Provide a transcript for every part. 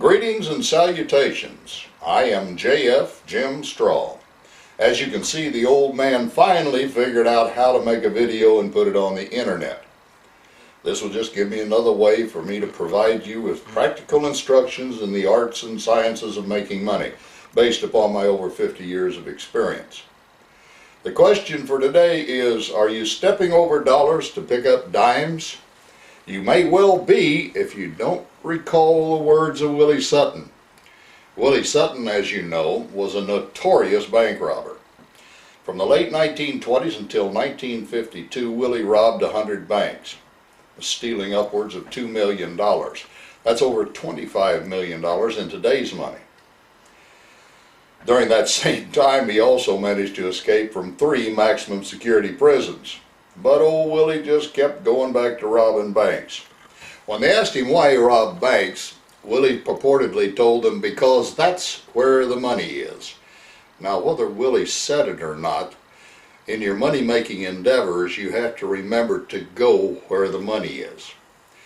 Greetings and salutations. I am JF Jim Straw. As you can see, the old man finally figured out how to make a video and put it on the internet. This will just give me another way for me to provide you with practical instructions in the arts and sciences of making money, based upon my over 50 years of experience. The question for today is, are you stepping over dollars to pick up dimes? You may well be if you don't recall the words of Willie Sutton. Willie Sutton, as you know, was a notorious bank robber. From the late 1920s until 1952, Willie robbed 100 banks, stealing upwards of $2 million. That's over $25 million in today's money. During that same time, he also managed to escape from 3 maximum security prisons. But old Willie just kept going back to robbing banks. When they asked him why he robbed banks, Willie purportedly told them because that's where the money is. Now, whether Willie said it or not, in your money-making endeavors, you have to remember to go where the money is.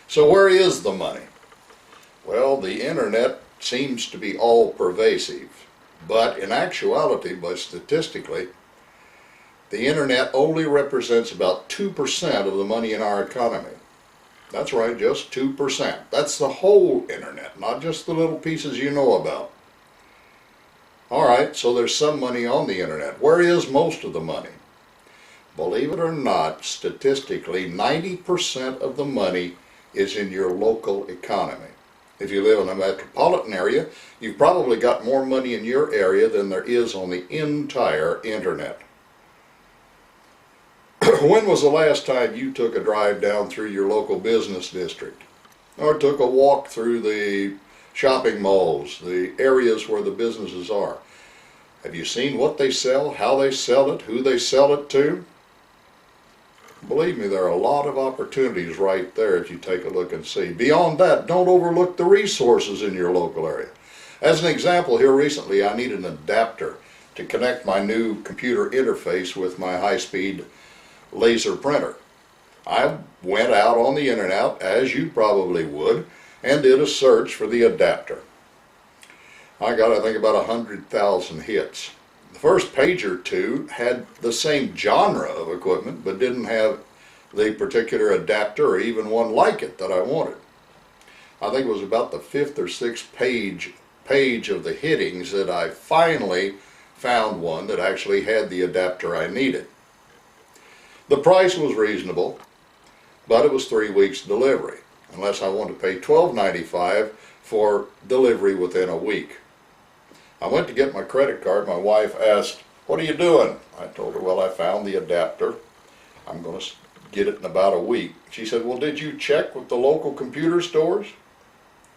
So where is the money? Well, the internet seems to be all-pervasive. But in actuality, but statistically, the internet only represents about 2% of the money in our economy. That's right, just 2%. That's the whole internet, not just the little pieces you know about. Alright, so there's some money on the internet. Where is most of the money? Believe it or not, statistically, 90% of the money is in your local economy. If you live in a metropolitan area, you've probably got more money in your area than there is on the entire internet. When was the last time you took a drive down through your local business district? Or took a walk through the shopping malls, the areas where the businesses are? Have you seen what they sell, how they sell it, who they sell it to? Believe me, there are a lot of opportunities right there if you take a look and see. Beyond that, don't overlook the resources in your local area. As an example, here recently I needed an adapter to connect my new computer interface with my high-speed laser printer. I went out on the internet, as you probably would, and did a search for the adapter. I got, I think, about 100,000 hits. The first page or two had the same genre of equipment, but didn't have the particular adapter or even one like it that I wanted. I think it was about the 5th or 6th page of the hittings that I finally found one that actually had the adapter I needed. The price was reasonable, but it was 3 weeks delivery, unless I wanted to pay $12.95 for delivery within a week. I went to get my credit card. My wife asked, "What are you doing?" I told her, "Well, I found the adapter. I'm going to get it in about a week." She said, "Well, did you check with the local computer stores?"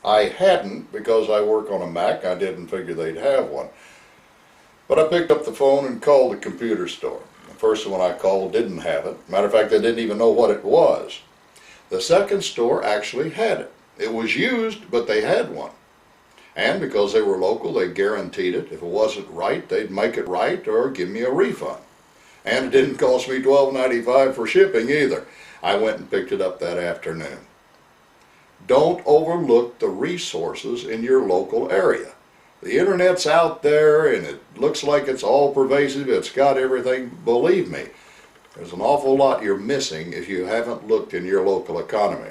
I hadn't, because I work on a Mac. I didn't figure they'd have one. But I picked up the phone and called the computer store. The first one I called didn't have it. Matter of fact, they didn't even know what it was. The second store actually had it. It was used, but they had one. And because they were local, they guaranteed it. If it wasn't right, they'd make it right or give me a refund. And it didn't cost me $12.95 for shipping either. I went and picked it up that afternoon. Don't overlook the resources in your local area. The internet's out there and it looks like it's all pervasive, it's got everything. Believe me, there's an awful lot you're missing if you haven't looked in your local economy.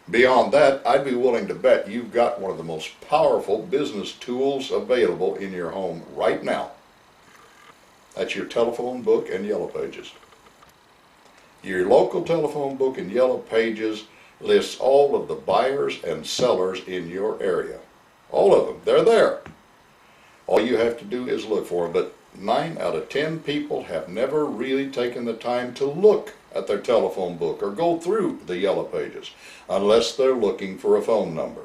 Beyond that, I'd be willing to bet you've got one of the most powerful business tools available in your home right now. That's your telephone book and Yellow Pages. Your local telephone book and Yellow Pages lists all of the buyers and sellers in your area. All of them, they're there. All you have to do is look for them, but 9 out of 10 people have never really taken the time to look at their telephone book or go through the Yellow Pages unless they're looking for a phone number.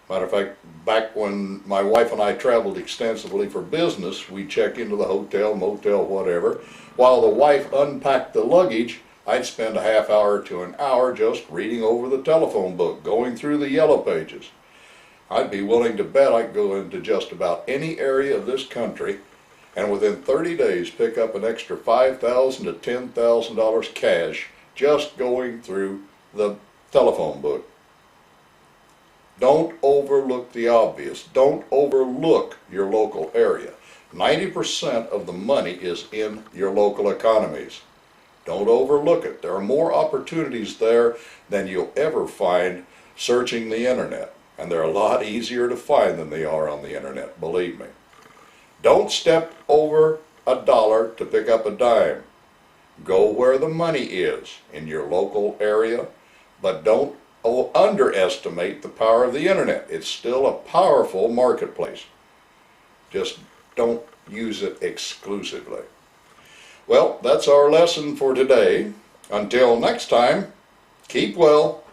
Matter of fact, back when my wife and I traveled extensively for business, we'd check into the hotel, motel, whatever. While the wife unpacked the luggage, I'd spend a half hour to an hour just reading over the telephone book, going through the Yellow Pages. I'd be willing to bet I could go into just about any area of this country and within 30 days pick up an extra $5,000 to $10,000 cash just going through the telephone book. Don't overlook the obvious. Don't overlook your local area. 90% of the money is in your local economies. Don't overlook it. There are more opportunities there than you'll ever find searching the internet. And they're a lot easier to find than they are on the internet, believe me. Don't step over a dollar to pick up a dime. Go where the money is in your local area, but don't underestimate the power of the internet. It's still a powerful marketplace. Just don't use it exclusively. Well, that's our lesson for today. Until next time, keep well.